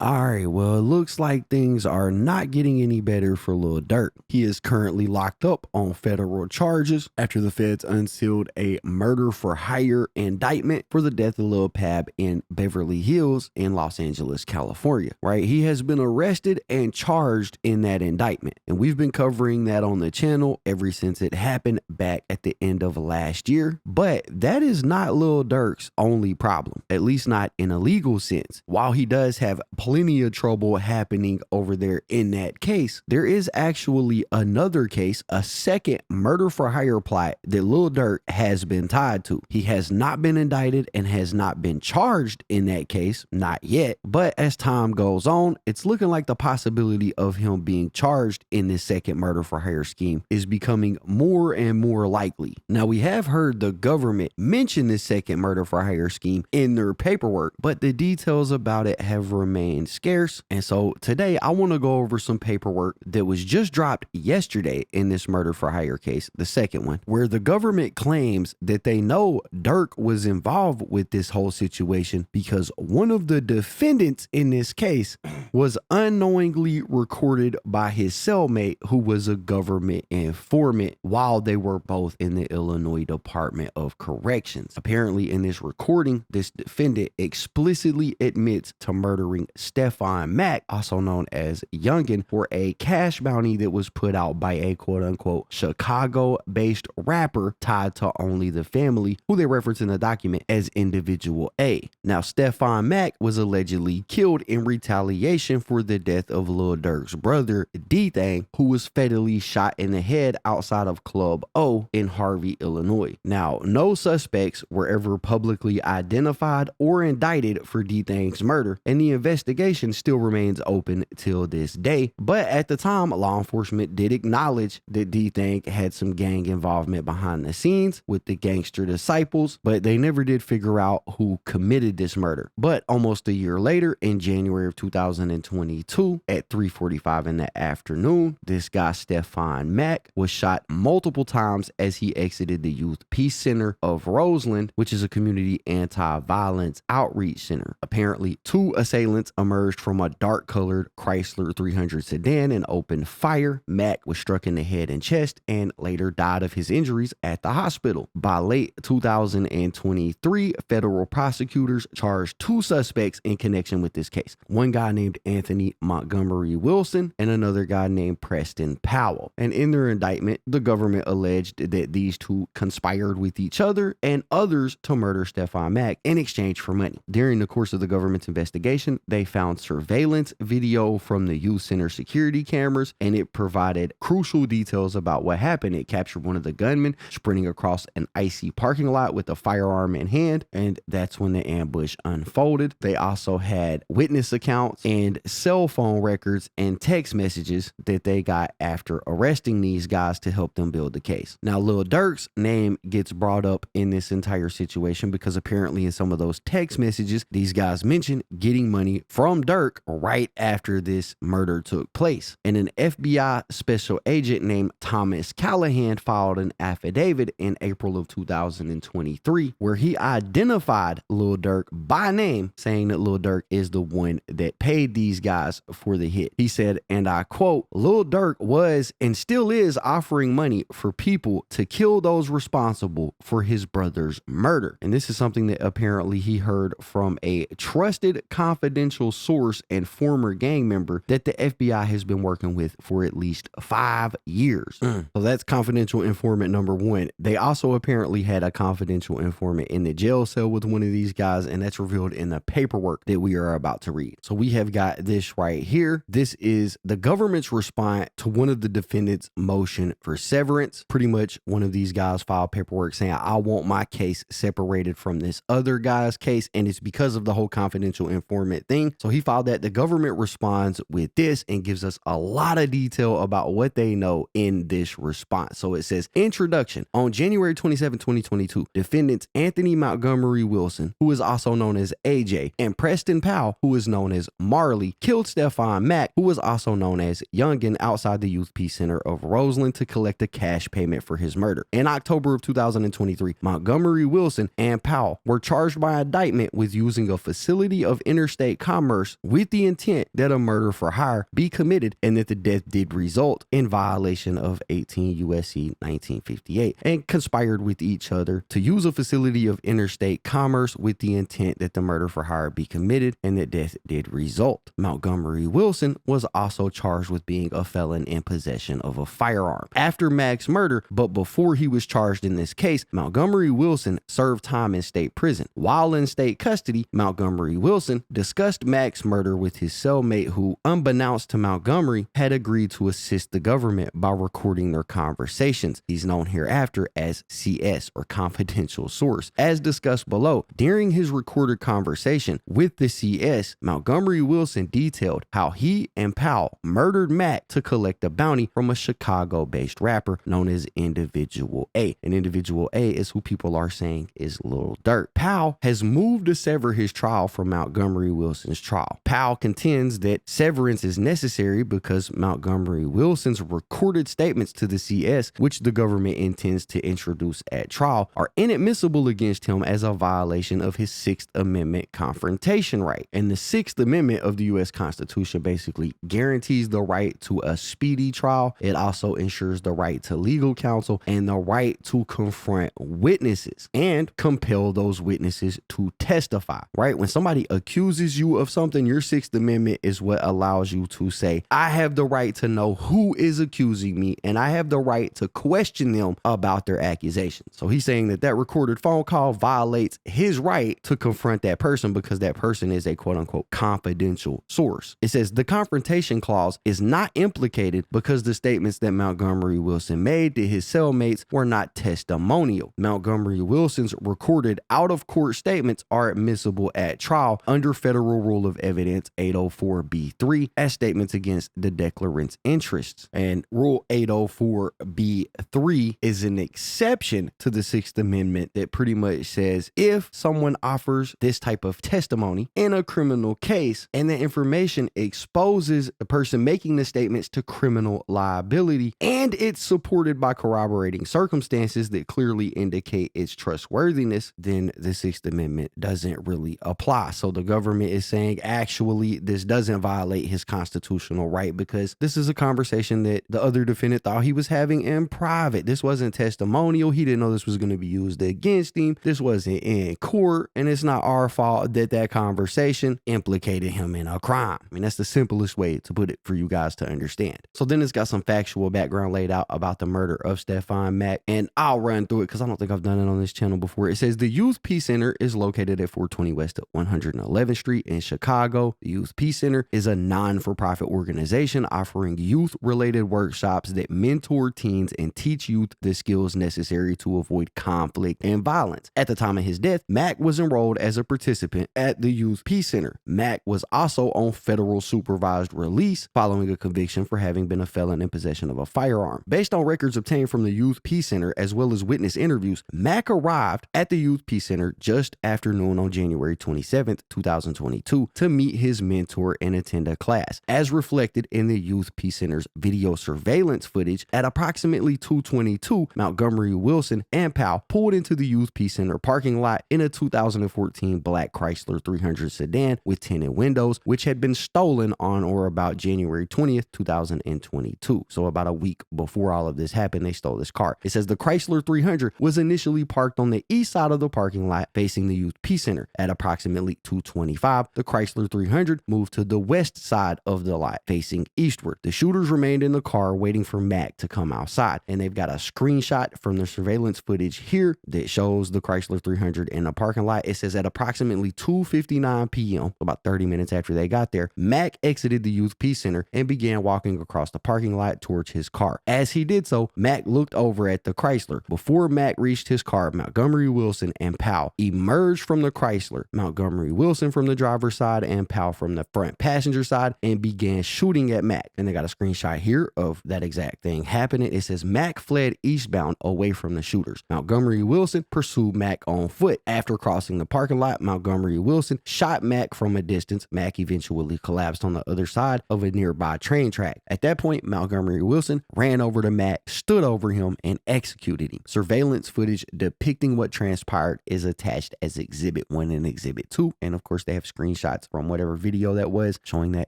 All right, well, it looks like things are not getting any better for Lil Durk. He is currently locked up on federal charges after the feds unsealed a murder for hire indictment for the death of Lil Pab in Beverly Hills in Los Angeles, California, right? He has been arrested and charged in that indictment. And we've been covering that on the channel ever since it happened back at the end of last year. But that is not Lil Durk's only problem, at least not in a legal sense. While he does have plenty of trouble happening over there in that case, there is actually another case, a second murder for hire plot that Lil Durk has been tied to. He has not been indicted and has not been charged in that case, not yet. But as time goes on, it's looking like the possibility of him being charged in this second murder for hire scheme is becoming more and more likely. Now, we have heard the government mention this second murder for hire scheme in their paperwork, but the details about it have remained scarce. And so today I want to go over some paperwork that was just dropped yesterday in this murder for hire case, the second one, where the government claims that they know Durk was involved with this whole situation because one of the defendants in this case was unknowingly recorded by his cellmate, who was a government informant, while they were both in the Illinois Department of Corrections. Apparently in this recording, this defendant explicitly admits to murdering Stefan Mack, also known as Youngin, for a cash bounty that was put out by a quote-unquote Chicago-based rapper tied to only the family, who they reference in the document as Individual A. Now, Stefan Mack was allegedly killed in retaliation for the death of Lil Durk's brother, D-Thang, who was fatally shot in the head outside of Club O in Harvey, Illinois. Now, no suspects were ever publicly identified or indicted for D-Thang's murder, and the investigation still remains open till this day. But at the time, law enforcement did acknowledge that D-Thang had some gang involvement behind the scenes with the gangster disciples, but they never did figure out who committed this murder. But almost a year later, in January of 2022, at 3:45 in the afternoon, this guy Stefan Mack was shot multiple times as he exited the Youth Peace Center of Roseland, which is a community anti-violence outreach center. Apparently, two assailants emerged from a dark-colored Chrysler 300 sedan and opened fire. Mack was struck in the head and chest and later died of his injuries at the hospital. By late 2023, federal prosecutors charged two suspects in connection with this case. One guy named Anthony Montgomery Wilson and another guy named Preston Powell. And in their indictment, the government alleged that these two conspired with each other and others to murder Stefan Mack in exchange for money. During the course of the government's investigation, they found surveillance video from the youth center security cameras, and it provided crucial details about what happened. It captured one of the gunmen sprinting across an icy parking lot with a firearm in hand, and that's when the ambush unfolded. They also had witness accounts and cell phone records and text messages that they got after arresting these guys to help them build the case. Now, Lil Durk's name gets brought up in this entire situation because apparently in some of those text messages, these guys mentioned getting money from Durk right after this murder took place. And an FBI special agent named Thomas Callahan filed an affidavit in April of 2023 where he identified Lil Durk by name, saying that Lil Durk is the one that paid these guys for the hit. He said, and I quote, "Lil Durk was and still is offering money for people to kill those responsible for his brother's murder." And this is something that apparently he heard from a trusted confidential source and former gang member that the FBI has been working with for at least 5 years. So that's confidential informant number one. They also apparently had a confidential informant in the jail cell with one of these guys, and that's revealed in the paperwork that we are about to read. So we have got this right here. This is the government's response to one of the defendants' motion for severance. Pretty much one of these guys filed paperwork saying, I want my case separated from this other guy's case, and it's because of the whole confidential informant thing. So he filed that. The government responds with this and gives us a lot of detail about what they know in this response. So it says, introduction. On January 27, 2022, defendants Anthony Montgomery Wilson, who is also known as AJ, and Preston Powell, who is known as Marley, killed Stefan Mack, who was also known as Youngin, outside the Youth Peace Center of Roseland to collect a cash payment for his murder. In October of 2023, Montgomery Wilson and Powell were charged by indictment with using a facility of interstate commerce commerce with the intent that a murder for hire be committed and that the death did result in violation of 18 U.S.C. 1958 and conspired with each other to use a facility of interstate commerce with the intent that the murder for hire be committed and that death did result. Montgomery Wilson was also charged with being a felon in possession of a firearm. After Mack's murder, but before he was charged in this case, Montgomery Wilson served time in state prison. While in state custody, Montgomery Wilson discussed Mack's murder with his cellmate who, unbeknownst to Montgomery, had agreed to assist the government by recording their conversations. He's known hereafter as CS, or confidential source. As discussed below, during his recorded conversation with the CS, Montgomery Wilson detailed how he and Powell murdered Mack to collect a bounty from a Chicago-based rapper known as Individual A. And Individual A is who people are saying is Lil Durk. Powell has moved to sever his trial from Montgomery Wilson's trial. Powell contends that severance is necessary because Montgomery Wilson's recorded statements to the CS, which the government intends to introduce at trial, are inadmissible against him as a violation of his Sixth Amendment confrontation right. And the Sixth Amendment of the U.S. Constitution basically guarantees the right to a speedy trial. It also ensures the right to legal counsel and the right to confront witnesses and compel those witnesses to testify, right? When somebody accuses you of something, your Sixth Amendment is what allows you to say, I have the right to know who is accusing me and I have the right to question them about their accusations. So he's saying that that recorded phone call violates his right to confront that person because that person is a quote unquote confidential source. It says the confrontation clause is not implicated because the statements that Montgomery Wilson made to his cellmates were not testimonial. Montgomery Wilson's recorded out-of-court statements are admissible at trial under Federal Rule of Evidence 804B3 as statements against the declarant's interests. And Rule 804B3 is an exception to the Sixth Amendment that pretty much says if someone offers this type of testimony in a criminal case and the information exposes the person making the statements to criminal liability and it's supported by corroborating circumstances that clearly indicate its trustworthiness, then the Sixth Amendment doesn't really apply. So the government is saying actually this doesn't violate his constitutional right because this is a conversation that the other defendant thought he was having in private. This wasn't testimonial. He didn't know this was going to be used against him. This wasn't in court, and it's not our fault that that conversation implicated him in a crime. I mean, that's the simplest way to put it for you guys to understand. So then it's got some factual background laid out about the murder of Stefan Mack, and I'll run through it because I don't think I've done it on this channel before. It says the Youth Peace Center is located at 420 West 111th Street in Chicago. The Youth Peace Center is a non-for-profit organization offering youth-related workshops that mentor teens and teach youth the skills necessary to avoid conflict and violence. At the time of his death, Mack was enrolled as a participant at the Youth Peace Center. Mack was also on federal supervised release following a conviction for having been a felon in possession of a firearm. Based on records obtained from the Youth Peace Center as well as witness interviews, Mack arrived at the Youth Peace Center just after noon on January 27th, 2022 to meet his mentor and attend a class. As reflected in the Youth Peace Center's video surveillance footage, at approximately 2:22, Montgomery Wilson and Powell pulled into the Youth Peace Center parking lot in a 2014 black Chrysler 300 sedan with tinted windows, which had been stolen on or about January 20th, 2022. So about a week before all of this happened, they stole this car. It says the Chrysler 300 was initially parked on the east side of the parking lot facing the Youth Peace Center. At approximately 2:25, the Chrysler 300 moved to the west side of the lot facing eastward. The shooters remained in the car waiting for Mack to come outside, and they've got a screenshot from the surveillance footage here that shows the Chrysler 300 in the parking lot. It says at approximately 2:59 p.m., about 30 minutes after they got there, Mack exited the Youth Peace Center and began walking across the parking lot towards his car. As he did so, Mack looked over at the Chrysler. Before Mack reached his car, Montgomery Wilson and Powell emerged from the Chrysler. Montgomery Wilson from the driver's side and Powell from the front passenger side and began shooting at Mack. And they got a screenshot here of that exact thing happening. It says Mack fled eastbound away from the shooters. Montgomery Wilson pursued Mack on foot. After crossing the parking lot, Montgomery Wilson shot Mack from a distance. Mack eventually collapsed on the other side of a nearby train track. At that point, Montgomery Wilson ran over to Mack, stood over him, and executed him. Surveillance footage depicting what transpired is attached as Exhibit 1 and Exhibit 2. And of course, they have screenshots screenshots from whatever video that was showing that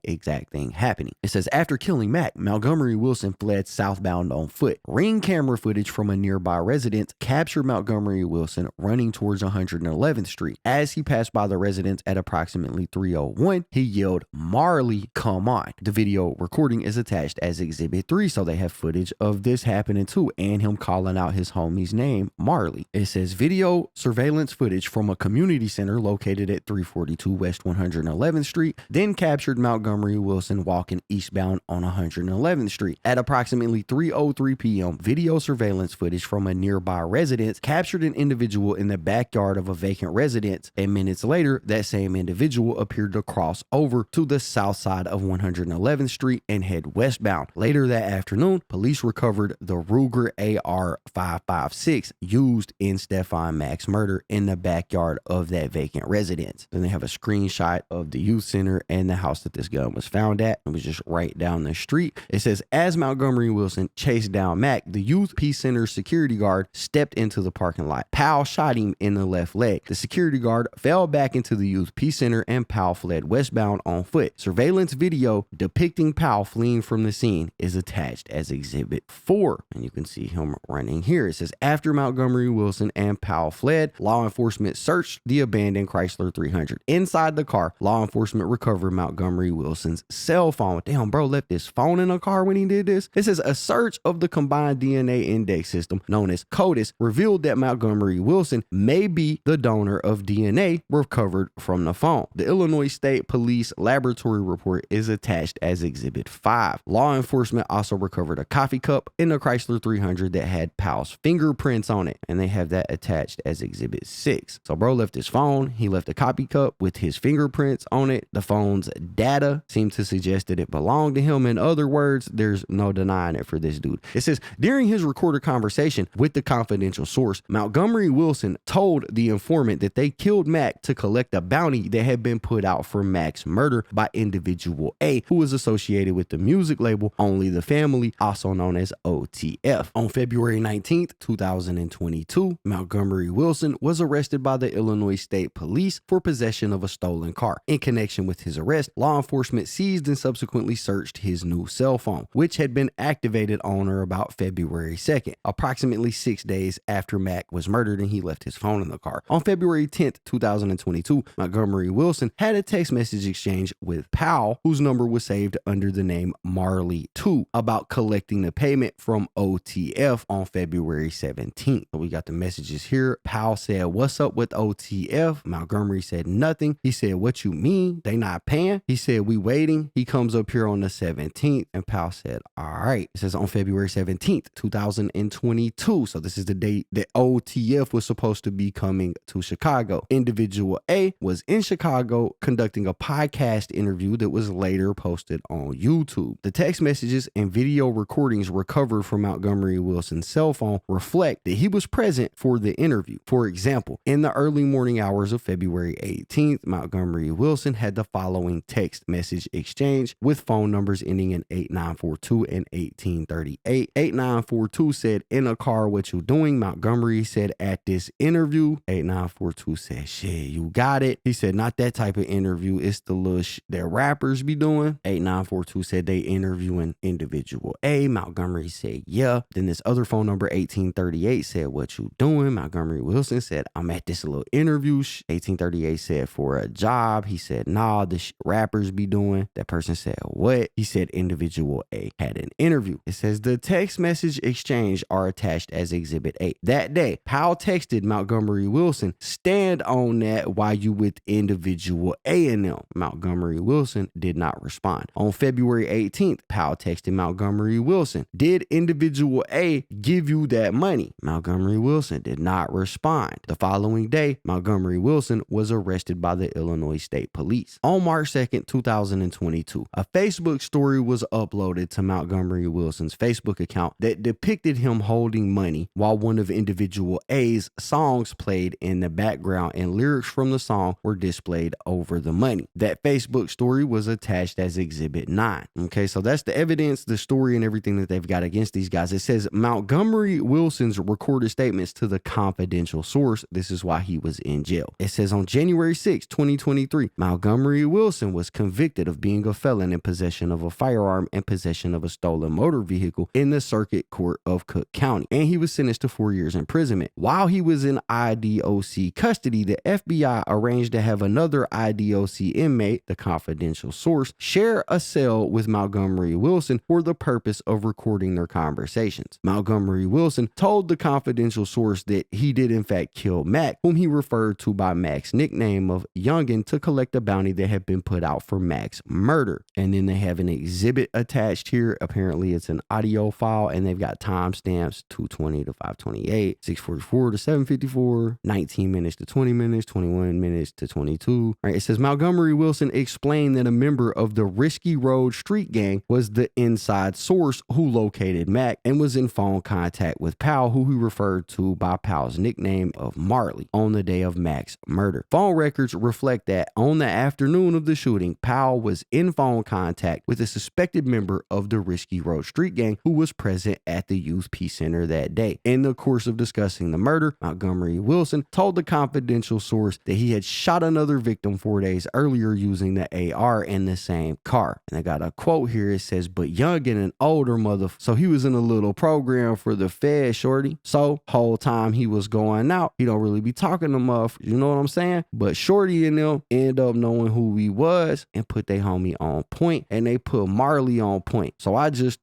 exact thing happening. It says, after killing Mac, Montgomery Wilson fled southbound on foot. Ring camera footage from a nearby residence captured Montgomery Wilson running towards 111th Street. As he passed by the residence at approximately 3:01, he yelled, "Marley, come on." The video recording is attached as Exhibit 3, so they have footage of this happening too, and him calling out his homie's name, Marley. It says, video surveillance footage from a community center located at 342 West 111th Street then captured Montgomery Wilson walking eastbound on 111th Street. At approximately 3:03 p.m., video surveillance footage from a nearby residence captured an individual in the backyard of a vacant residence, and minutes later, that same individual appeared to cross over to the south side of 111th Street and head westbound. Later that afternoon, police recovered the Ruger AR-556 used in Stefan Mack's murder in the backyard of that vacant residence. Then they have a screenshot of the youth center and the house that this gun was found at. It was just right down the street. It says, as Montgomery Wilson chased down Mack, the youth peace center security guard stepped into the parking lot. Powell shot him in the left leg. The security guard fell back into the youth peace center and Powell fled westbound on foot. Surveillance video depicting Powell fleeing from the scene is attached as Exhibit 4. And you can see him running here. It says, after Montgomery Wilson and Powell fled, law enforcement searched the abandoned Chrysler 300. Inside the car, law enforcement recovered Montgomery Wilson's cell phone. Damn, bro left his phone in a car when he did this. It says, a search of the combined DNA index system known as CODIS revealed that Montgomery Wilson may be the donor of DNA recovered from the phone. The Illinois State Police Laboratory report is attached as Exhibit 5. Law enforcement also recovered a coffee cup in the Chrysler 300 that had Powell's fingerprints on it, and they have that attached as Exhibit 6. So bro left his phone, he left a coffee cup with his fingerprints on it. The phone's data seemed to suggest that it belonged to him. In other words, there's no denying it for this dude. It says, during his recorded conversation with the confidential source, Montgomery Wilson told the informant that they killed Mack to collect a bounty that had been put out for Mack's murder by individual A, who was associated with the music label Only the Family, also known as OTF. On February 19th, 2022, Montgomery Wilson was arrested by the Illinois State Police for possession of a stolen car. In connection with his arrest, law enforcement seized and subsequently searched his new cell phone, which had been activated on or about February 2nd, approximately 6 days after Mack was murdered and he left his phone in the car. On February 10th, 2022, Montgomery Wilson had a text message exchange with Powell, whose number was saved under the name Marley 2, about collecting the payment from OTF on February 17th. So we got the messages here. Powell said, "What's up with OTF?" Montgomery said nothing. He said, "What you mean? They not paying?" He said, "We waiting." He comes up here on the 17th and Powell said, "All right." It says on February 17th, 2022. So this is the date that OTF was supposed to be coming to Chicago. Individual A was in Chicago conducting a podcast interview that was later posted on YouTube. The text messages and video recordings recovered from Montgomery Wilson's cell phone reflect that he was present for the interview. For example, in the early morning hours of February 18th, Montgomery Wilson had the following text message exchange with phone numbers ending in 8942 and 1838. 8942 said, "In a car, what you doing?" Montgomery said, "At this interview." 8942 said, "Shit, you got it." He said, "Not that type of interview. It's the little that rappers be doing." 8942 said they interviewing individual A. Montgomery said, "Yeah." Then this other phone number, 1838, said, "What you doing?" Montgomery Wilson said, "I'm at this little interview." 1838 said, "For a job." He said, "Nah, the rappers be doing." That person said, "What?" He said, "Individual A had an interview." It says the text message exchange are attached as Exhibit 8. That day, Powell texted Montgomery Wilson, "Stand on that while you with individual A and them." Montgomery Wilson did not respond. On February 18th, Powell texted Montgomery Wilson, "Did individual A give you that money?" Montgomery Wilson did not respond. The following day, Montgomery Wilson was arrested by the Illinois State Police. On March 2nd, 2022, a Facebook story was uploaded to Montgomery Wilson's Facebook account that depicted him holding money while one of individual A's songs played in the background and lyrics from the song were displayed over the money. That Facebook story was attached as Exhibit 9. Okay, so that's the evidence, the story, and everything that they've got against these guys. It says Montgomery Wilson's recorded statements to the confidential source. This is why he was in jail. It says on January 6, 2023, 1993, Montgomery Wilson was convicted of being a felon in possession of a firearm and possession of a stolen motor vehicle in the Circuit Court of Cook County, and he was sentenced to 4 years imprisonment. While he was in IDOC custody, the FBI arranged to have another IDOC inmate, the confidential source, share a cell with Montgomery Wilson for the purpose of recording their conversations. Montgomery Wilson told the confidential source that he did in fact kill Mac, whom he referred to by Mac's nickname of Youngin, to collect a bounty that had been put out for Mac's murder. And then they have an exhibit attached here. Apparently it's an audio file, and they've got timestamps 2:20 to 5:28, 6:44 to 7:54, 19 minutes to 20 minutes, 21 minutes to 22. Right, it says Montgomery Wilson explained that a member of the Risky Road street gang was the inside source who located Mac and was in phone contact with Powell, who he referred to by Powell's nickname of Marley, on the day of Mac's murder. Phone records reflect that on the afternoon of the shooting, Powell was in phone contact with a suspected member of the Risky Road street gang who was present at the Youth Peace Center that day. In the course of discussing the murder, Montgomery Wilson told the confidential source that he had shot another victim 4 days earlier using the AR in the same car. And I got a quote here. It says, "But young and an older so he was in a little program for the Fed, shorty. So whole time he was going out, he don't really be talking to muff, you know what I'm saying? But shorty and them end up knowing who he was and put they homie on point, and they put Marley on point. So I just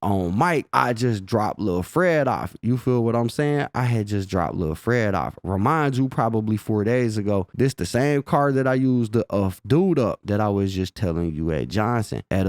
dropped Lil Fred off. You feel what I'm saying? I had just dropped Lil Fred off. Remind you, probably 4 days ago, this the same car that I used to dude up that I was just telling you at Johnson, at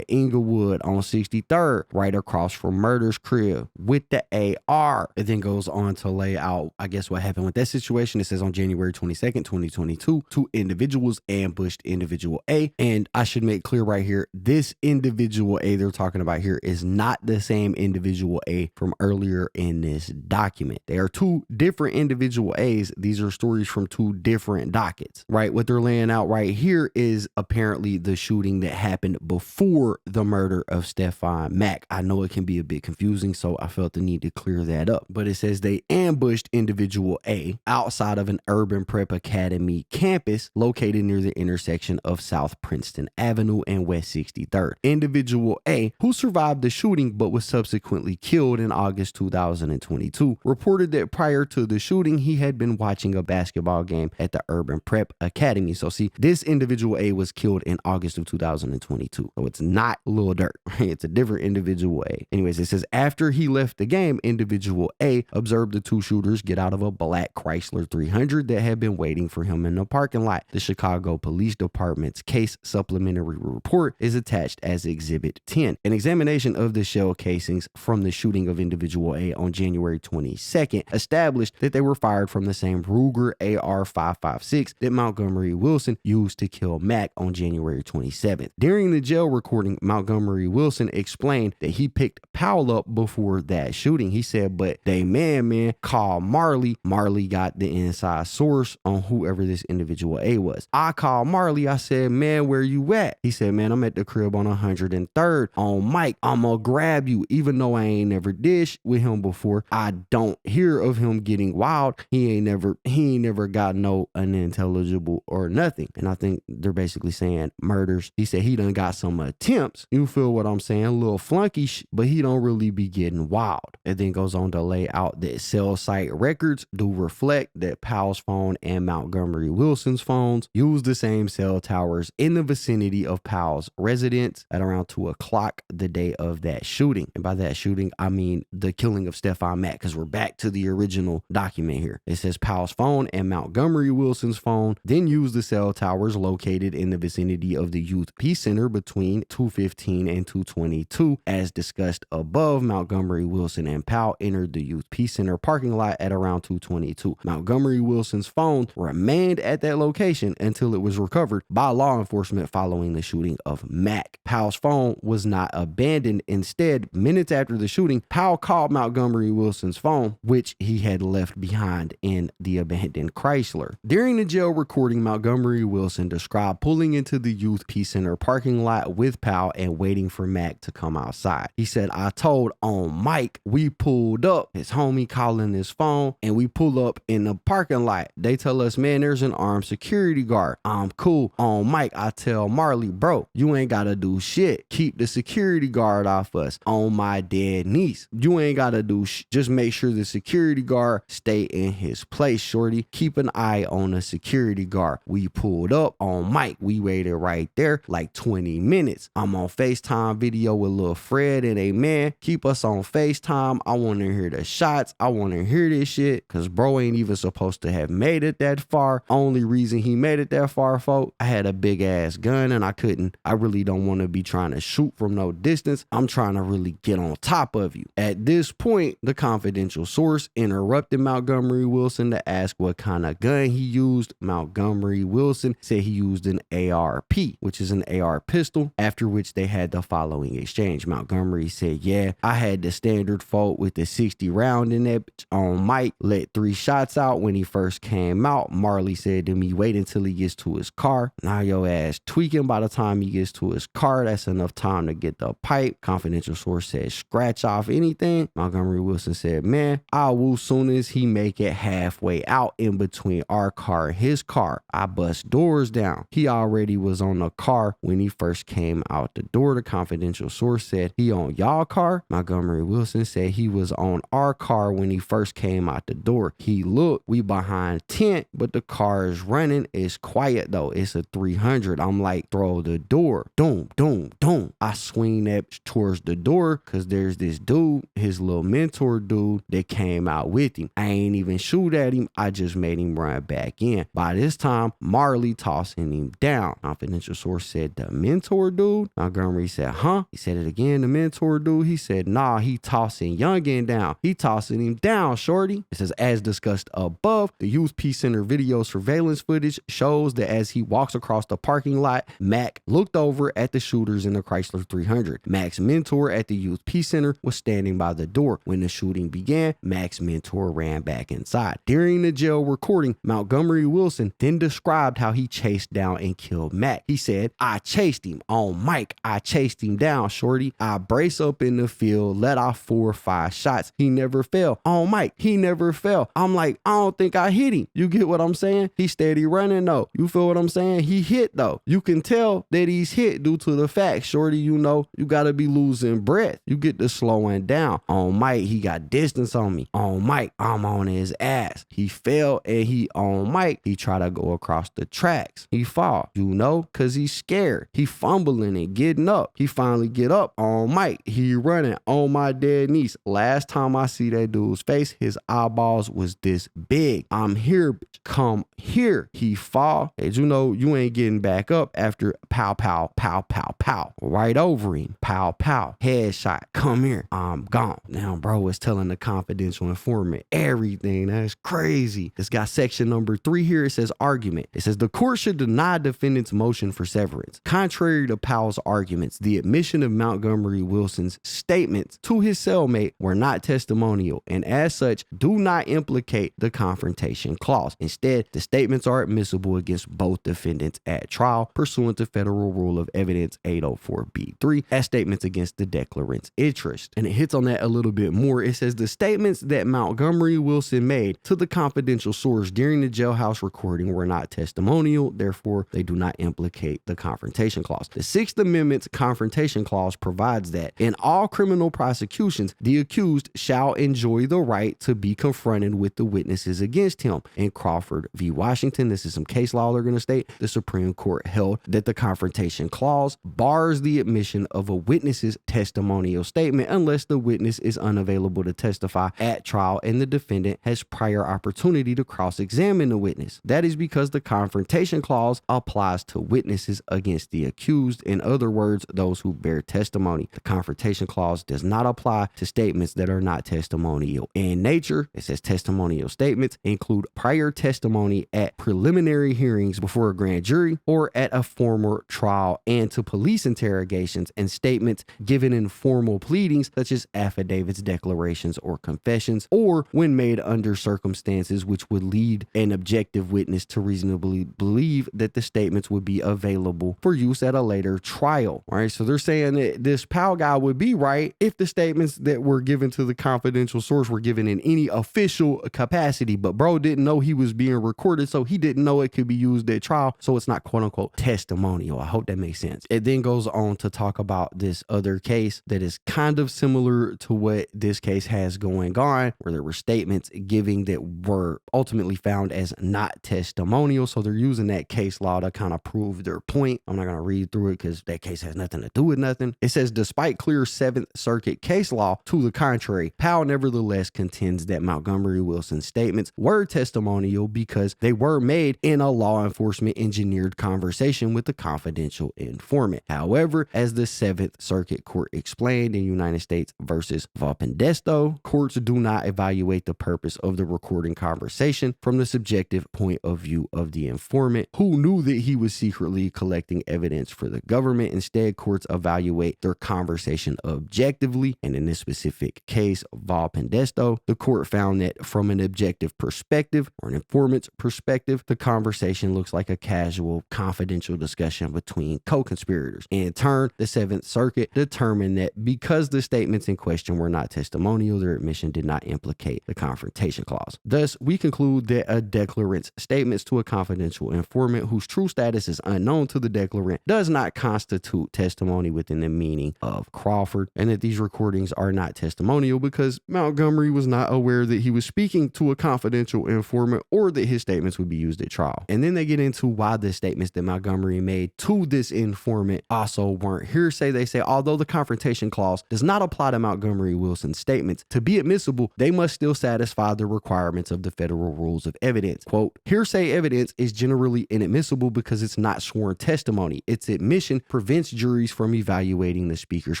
Inglewood on 63rd, right across from Murder's crib with the AR." It then goes on to lay out, I guess, what happened with that situation. It says on January 22nd, 2022, 2 individuals ambushed individual A. And I should make clear right here, this individual A they're talking about here is not the same individual A from earlier in this document. They are 2 different individual A's. These are stories from 2 different dockets, right? What they're laying out right here is apparently the shooting that happened before the murder of Stefan Mack. I know it can be a bit confusing, so I felt the need to clear that up. But it says they ambushed individual A outside of an urban prep academy campus located near the intersection of South Princeton Avenue and West 63rd. Individual A, who survived the shooting but was subsequently killed in August 2022, reported that prior to the shooting, he had been watching a basketball game at the urban prep academy. So see, this individual A was killed in August of 2022. So it's not Lil Durk. It's a different individual A. Anyways, it says after he left the game, individual A observed the 2 shooters get out of a black Chrysler 300 that had been waiting for him in the parking lot. The Chicago Police Department's case supplementary report is attached as Exhibit 10. An examination of the shell casings from the shooting of individual A on January 22nd established that they were fired from the same Ruger AR-556 that Montgomery Wilson used to kill Mac on January 27th. During the jail recording, Montgomery Wilson explained that he picked Powell up before that shooting. He said, but they man called Marley. Marley got the inside source on whoever this individual A was. I called Marley. I said, man, where you at? He said, man, I'm at the crib on 103rd on Mike. I'm gonna grab you. Even though I ain't never dished with him before, I don't hear of him getting wild. He ain't never got no unintelligible or nothing. And I think they're basically saying murders. He said he done got some attempts. You feel what I'm saying? A little flunky, but he don't really be getting wild. It then goes on to lay out that cell site records do reflect that Powell's phone and Montgomery Wilson's phones used the same cell towers in the vicinity of Powell's residence at around 2 o'clock the day of that shooting. And by that shooting, I mean the killing of Stefan Mack, because we're back to the original document here. It says Powell's phone and Montgomery Wilson's phone then used the cell towers located in the vicinity of the Youth Peace Center between 2:15 and 2:22. As discussed above, Montgomery Wilson and Powell entered the Youth Peace Center parking lot at around 2:22. Montgomery Wilson's phone remained at that location until it was recovered by law enforcement following the shooting of Mack. Powell's phone was not abandoned. Instead, minutes after the shooting, Powell called Montgomery Wilson's phone, which he had left behind in the abandoned Chrysler. During the jail recording, Montgomery Wilson described pulling into the Youth Peace Center parking lot with Powell and waiting for Mack to come outside. He said, I told on Mike, we pulled up, his homie calling his phone, and we pull up in the parking lot. They tell us, man, there's an armed security guard guard. I'm cool. On mic, I tell Marley, bro, you ain't gotta do shit. Keep the security guard off us. On my dead niece, you ain't gotta do just make sure the security guard stay in his place, shorty. Keep an eye on the security guard. We pulled up on mic. We waited right there like 20 minutes. I'm on FaceTime video with Lil Fred and a man. Keep us on FaceTime. I want to hear the shots. I want to hear this shit because bro ain't even supposed to have made it that far. Only reason he made it that far, folks, I had a big ass gun and I really don't want to be trying to shoot from no distance. I'm trying to really get on top of you. At this point, the confidential source interrupted Montgomery Wilson to ask what kind of gun he used. Montgomery Wilson said he used an ARP, which is an AR pistol, after which they had the following exchange. Montgomery said, yeah, I had the standard fault with the 60 round in that bitch. On mic, let 3 shots out when he first came out. Marley said to me, wait until he gets to his car. Now your ass tweaking. By the time he gets to his car, that's enough time to get the pipe. Confidential source said, scratch off anything. Montgomery Wilson said, man, I will soon as he make it halfway out in between our car and his car. I bust doors down. He already was on the car when he first came out the door. The confidential source said, he on y'all car? Montgomery Wilson said he was on our car when he first came out the door. He looked, we behind tent, but the car is running. It's quiet though. It's a 300. I'm like, throw the door. Doom, doom, doom. I swing that towards the door because there's this dude, his little mentor dude, that came out with him. I ain't even shoot at him. I just made him run back in. By this time, Marley tossing him down. Confidential source said, the mentor dude? Montgomery said, huh? He said it again, the mentor dude? He said, nah, he tossing Youngin down. He tossing him down, shorty. It says, as discussed above, the Youth Peace Center video surveillance footage shows that as he walks across the parking lot, Mac looked over at the shooters in the Chrysler 300. Mac's mentor at the Youth Peace Center was standing by the door. When the shooting began, Mac's mentor ran back inside. During the jail recording, Montgomery Wilson then described how he chased down and killed Mac. He said, I chased him. On mic, I chased him down, shorty. I brace up in the field, let off 4 or 5 shots. He never fell. On mic, he never fell. I'm like, I don't think I hit him. You get what I'm saying? He steady running though. You feel what I'm saying? He hit though. You can tell that he's hit due to the fact, shorty, you know, you gotta be losing breath. You get to slowing down. On mic, he got distance on me. On mic, I'm on his ass. He fell and he on mic, he try to go across the tracks. He fall, you know, cause he's scared. He fumbling and getting up. He finally get up. On mic, he running on my dead niece. Last time I see that dude's face, his eyeballs was this big. I'm here, bitch. Come here. He fall. As you know, you ain't getting back up after pow, pow, pow, pow, pow. Right over him. Pow, pow. Headshot. Come here. I'm gone. Now, bro is telling the confidential informant everything. That's crazy. It's got section number 3 here. It says argument. It says the court should deny defendant's motion for severance. Contrary to Powell's arguments, the admission of Montgomery Wilson's statements to his cellmate were not testimonial and as such do not implicate the confrontation clause. Instead, the statements are admissible against both defendants at trial pursuant to Federal Rule of Evidence 804B3 as statements against the declarant's interest. And it hits on that a little bit more. It says the statements that Montgomery Wilson made to the confidential source during the jailhouse recording were not testimonial, therefore they do not implicate the confrontation clause. The 6th Amendment's confrontation clause provides that in all criminal prosecutions, the accused shall enjoy the right to be confronted with the witnesses against him. In Crawford v. Washington, this is some case law they're going to state, the Supreme Court held that the confrontation clause bars the admission of a witness's testimonial statement unless the witness is unavailable to testify at trial and the defendant has prior opportunity to cross-examine the witness. That is because the confrontation clause applies to witnesses against the accused. In other words, those who bear testimony. The confrontation clause does not apply to statements that are not testimonial in nature. It says testimonial statements include prior testimony at preliminary hearings before a grand jury or at a formal trial and to police interrogations, and statements given in formal pleadings such as affidavits, declarations, or confessions, or when made under circumstances which would lead an objective witness to reasonably believe that the statements would be available for use at a later trial. All right, so they're saying that this Powell guy would be right if the statements that were given to the confidential source were given in any official capacity, but bro didn't know he was being recorded, so he didn't know it could be be used at trial, so it's not quote unquote testimonial. I hope that makes sense. It then goes on to talk about this other case that is kind of similar to what this case has going on, where there were statements giving that were ultimately found as not testimonial. So they're using that case law to kind of prove their point. I'm not going to read through it because that case has nothing to do with nothing. It says, despite clear Seventh Circuit case law to the contrary, Powell nevertheless contends that Montgomery Wilson's statements were testimonial because they were made in a law enforcement engineered conversation with the confidential informant. However, as the Seventh Circuit Court explained in United States versus Valpendesto, courts do not evaluate the purpose of the recording conversation from the subjective point of view of the informant who knew that he was secretly collecting evidence for the government. Instead, courts evaluate their conversation objectively, and in this specific case, Valpendesto, the court found that from an objective perspective or an informant's perspective, the conversation looks like a casual, confidential discussion between co-conspirators. In turn, the Seventh Circuit determined that because the statements in question were not testimonial, their admission did not implicate the confrontation clause. Thus, we conclude that a declarant's statements to a confidential informant whose true status is unknown to the declarant does not constitute testimony within the meaning of Crawford, and that these recordings are not testimonial because Montgomery was not aware that he was speaking to a confidential informant or that his statements would be used at trial. And then they get into why the statements that Montgomery made to this informant also weren't hearsay. They say, although the confrontation clause does not apply to Montgomery Wilson's statements, to be admissible, they must still satisfy the requirements of the federal rules of evidence. Quote, hearsay evidence is generally inadmissible because it's not sworn testimony. Its admission prevents juries from evaluating the speaker's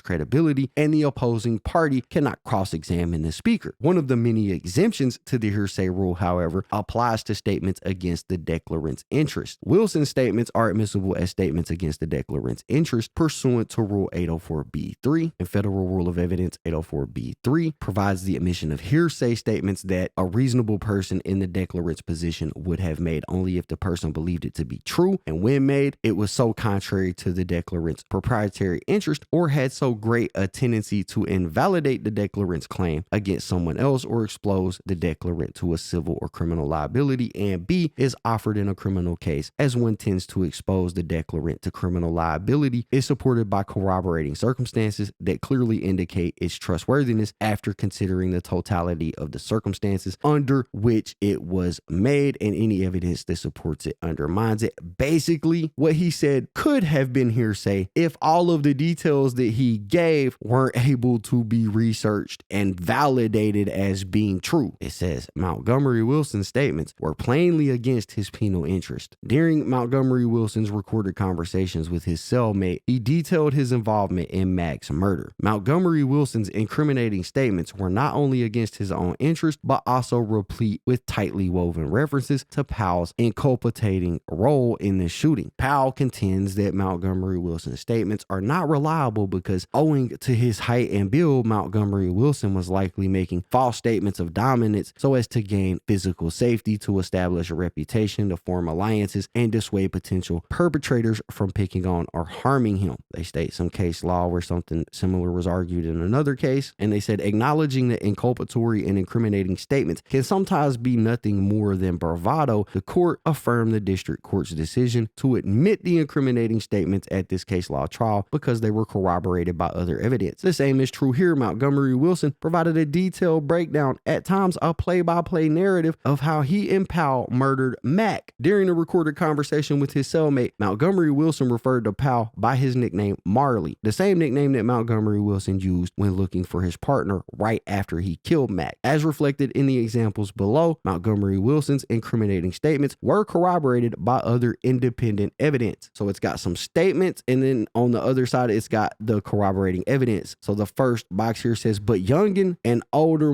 credibility, and the opposing party cannot cross-examine the speaker. One of the many exemptions to the hearsay rule, however, applies to statements against the declarant's interest. Wilson's statements are admissible as statements against the declarant's interest pursuant to Rule 804b3, and Federal Rule of Evidence 804b3 provides the admission of hearsay statements that a reasonable person in the declarant's position would have made only if the person believed it to be true, and when made, it was so contrary to the declarant's proprietary interest or had so great a tendency to invalidate the declarant's claim against someone else or expose the declarant to a civil or criminal liability, and B, is offered in a criminal case as one tends to expose the declarant to criminal liability, is supported by corroborating circumstances that clearly indicate its trustworthiness after considering the totality of the circumstances under which it was made, and any evidence that supports it undermines it. Basically, what he said could have been hearsay if all of the details that he gave weren't able to be researched and validated as being true. It says Montgomery Wilson's statements were plainly against his penal interest. During Montgomery Wilson's recorded conversations with his cellmate, he detailed his involvement in Mac's murder. Montgomery Wilson's incriminating statements were not only against his own interest, but also replete with tightly woven references to Powell's inculpating role in the shooting. Powell contends that Montgomery Wilson's statements are not reliable because, owing to his height and build, Montgomery Wilson was likely making false statements of dominance so as to gain physical safety, to establish a reputation, to form alliances, and dissuade potential perpetrators from picking on or harming him. They state some case law where something similar was argued in another case, and they said acknowledging that inculpatory and incriminating statements can sometimes be nothing more than bravado, the court affirmed the district court's decision to admit the incriminating statements at this case law trial because they were corroborated by other evidence. The same is true here. Montgomery Wilson provided a detailed breakdown, at times a play-by-play narrative, of how he and Powell murdered Mac. During a recorded conversation with his cellmate, Montgomery Wilson referred to Powell by his nickname Marley, the same nickname that Montgomery Wilson used when looking for his partner right after he killed Mac. As reflected in the examples below, Montgomery Wilson's incriminating statements were corroborated by other independent evidence. So it's got some statements, and then on the other side, it's got the corroborating evidence. So the first box here says, but youngin, an older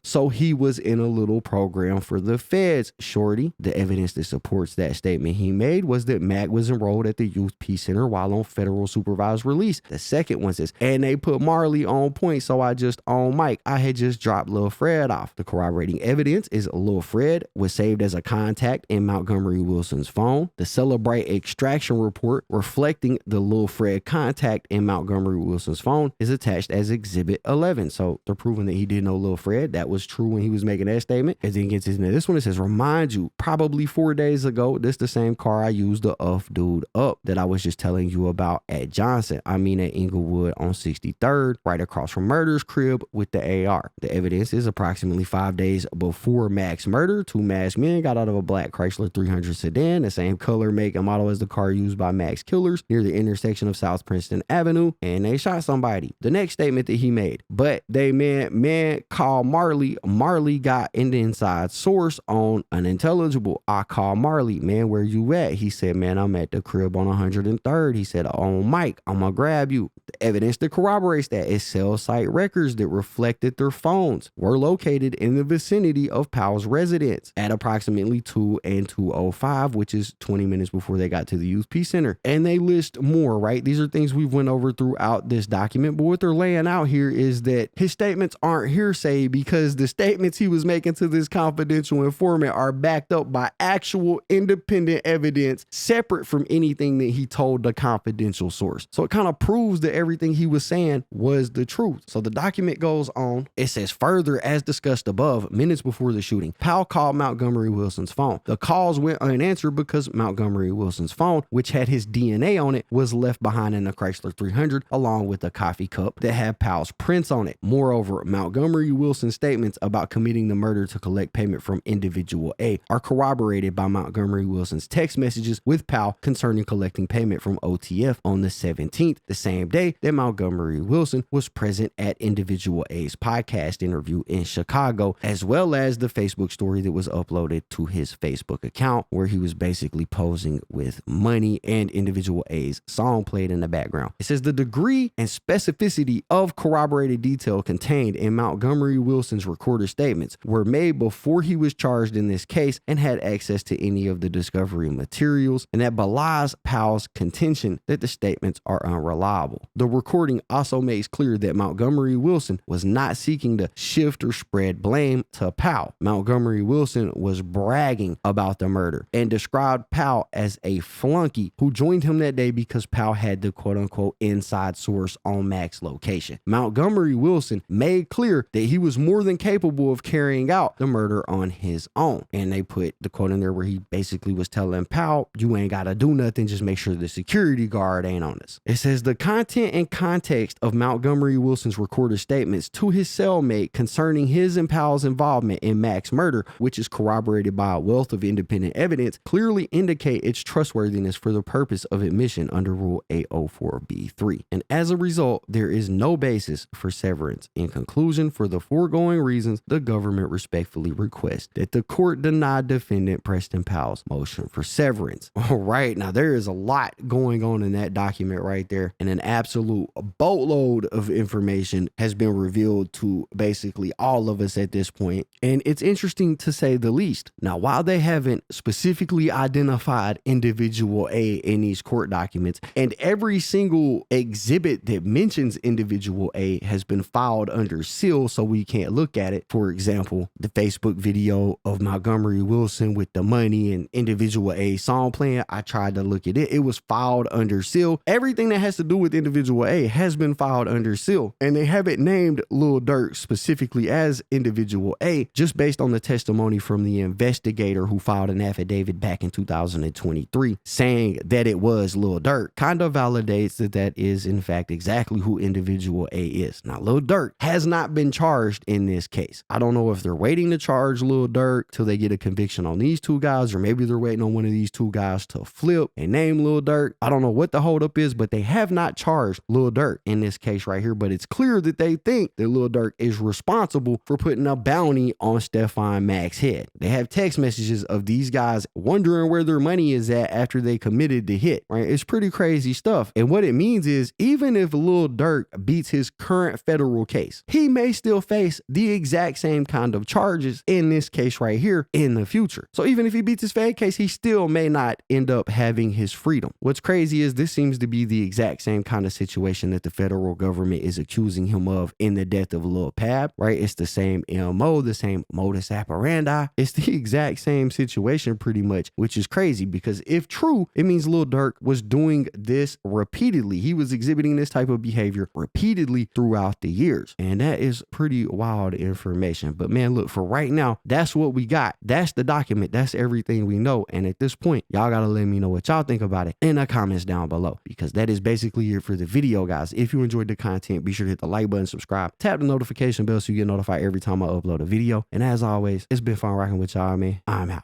so he was in a little program for the feds, shorty. The evidence that supports that statement he made was that Mac was enrolled at the Youth Peace Center while on federal supervised release. The second one says, and they put Marley on point, so I just on Mike. I had just dropped Lil Fred off. The corroborating evidence is Lil Fred was saved as a contact in Montgomery Wilson's phone. The Celebrate extraction report reflecting the Lil Fred contact in Montgomery Wilson's phone is attached as Exhibit 11. So they're proving that he did know Lil Fred. That was true when he was making that statement. And then gets into this one. It says, remind you, probably 4 days days ago, this the same car I used to dude up that I was just telling you about at Johnson. I mean at Inglewood on 63rd, right across from Murder's crib with the AR. The evidence is approximately 5 days before Mac's murder, 2 masked men got out of a black Chrysler 300 sedan, the same color, make, and model as the car used by Mac's killers, near the intersection of South Princeton Avenue, and they shot somebody. The next statement that he made, but they man called Marley. Marley got an inside source on unintelligible. I called Marley, man, where you at? He said, man, I'm at the crib on 103rd. He said, on Mike, I'm gonna grab you. The evidence that corroborates that is cell site records that reflected their phones were located in the vicinity of Powell's residence at approximately 2 and 2:05, which is 20 minutes before they got to the Youth Peace Center. And they list more, right? These are things we've went over throughout this document, but what they're laying out here is that his statements aren't hearsay because the statements he was making to this confidential informant are backed up by actual independent evidence separate from anything that he told the confidential source. So it kind of proves that everything he was saying was the truth. So the document goes on. It says, further, as discussed above, minutes before the shooting, Powell called Montgomery Wilson's phone. The calls went unanswered because Montgomery Wilson's phone, which had his DNA on it, was left behind in a Chrysler 300 along with a coffee cup that had Powell's prints on it. Moreover, Montgomery Wilson's statements about committing the murder to collect payment from individual A are corroborated by Montgomery Wilson's text messages with Powell concerning collecting payment from OTF on the 17th, the same day that Montgomery Wilson was present at individual A's podcast interview in Chicago, as well as the Facebook story that was uploaded to his Facebook account where he was basically posing with money and individual A's song played in the background. It says the degree and specificity of corroborated detail contained in Montgomery Wilson's recorded statements were made before he was charged in this case and had access to any of the discovery materials, and that belies Powell's contention that the statements are unreliable. The recording also makes clear that Montgomery Wilson was not seeking to shift or spread blame to Powell. Montgomery Wilson was bragging about the murder and described Powell as a flunky who joined him that day because Powell had the quote-unquote inside source on Mac's location. Montgomery Wilson made clear that he was more than capable of carrying out the murder on his own. And they put the quote in there where he basically was telling Powell, you ain't got to do nothing, just make sure the security guard ain't on us. It says the content and context of Montgomery Wilson's recorded statements to his cellmate concerning his and Powell's involvement in Mac's murder, which is corroborated by a wealth of independent evidence, clearly indicate its trustworthiness for the purpose of admission under Rule 804b3. And as a result, there is no basis for severance. In conclusion, for the foregoing reasons, the government respectfully requests that the court deny defendant Preston Powell's motion for severance. All right, now there is a lot going on in that document right there, and an absolute boatload of information has been revealed to basically all of us at this point, and it's interesting to say the least. Now, while they haven't specifically identified individual A in these court documents, and every single exhibit that mentions individual A has been filed under seal so we can't look at it. For example, the Facebook video of Montgomery Wilson with the money and individual A song playing, I tried to look at it. It was filed under seal. Everything that has to do with individual A has been filed under seal, and they haven't named Lil Durk specifically as individual A, just based on the testimony from the investigator who filed an affidavit back in 2023 saying that it was Lil Durk. Kind of validates that that is in fact exactly who individual A is. Now, Lil Durk has not been charged in this case. I don't know if they're waiting to charge Lil Durk till they get a conviction on these two guys, or maybe they're waiting on one of these two guys to flip and name Lil Durk. I don't know what the holdup is, but they have not charged Lil Durk in this case right here. But it's clear that they think that Lil Durk is responsible for putting a bounty on Stefan Mac's head. They have text messages of these guys wondering where their money is at after they committed the hit, right? It's pretty crazy stuff. And what it means is, even if Lil Durk beats his current federal case, he may still face the exact same kind of charges in this case right here in the future. So even if he beats his fed case, he still may not end up having his freedom. What's crazy is this seems to be the exact same kind of situation situation that the federal government is accusing him of in the death of Lil Pab, right? It's the same MO, the same modus operandi. It's the exact same situation pretty much, which is crazy because if true, it means Lil Durk was doing this repeatedly. He was exhibiting this type of behavior repeatedly throughout the years. And that is pretty wild information. But man, look, for right now, that's what we got. That's the document. That's everything we know. And at this point, y'all gotta let me know what y'all think about it in the comments down below, because that is basically it for the video, guys. If you enjoyed the content, be sure to hit the like button, subscribe, tap the notification bell so you get notified every time I upload a video. And as always, it's been fun rocking with y'all, man. I'm out.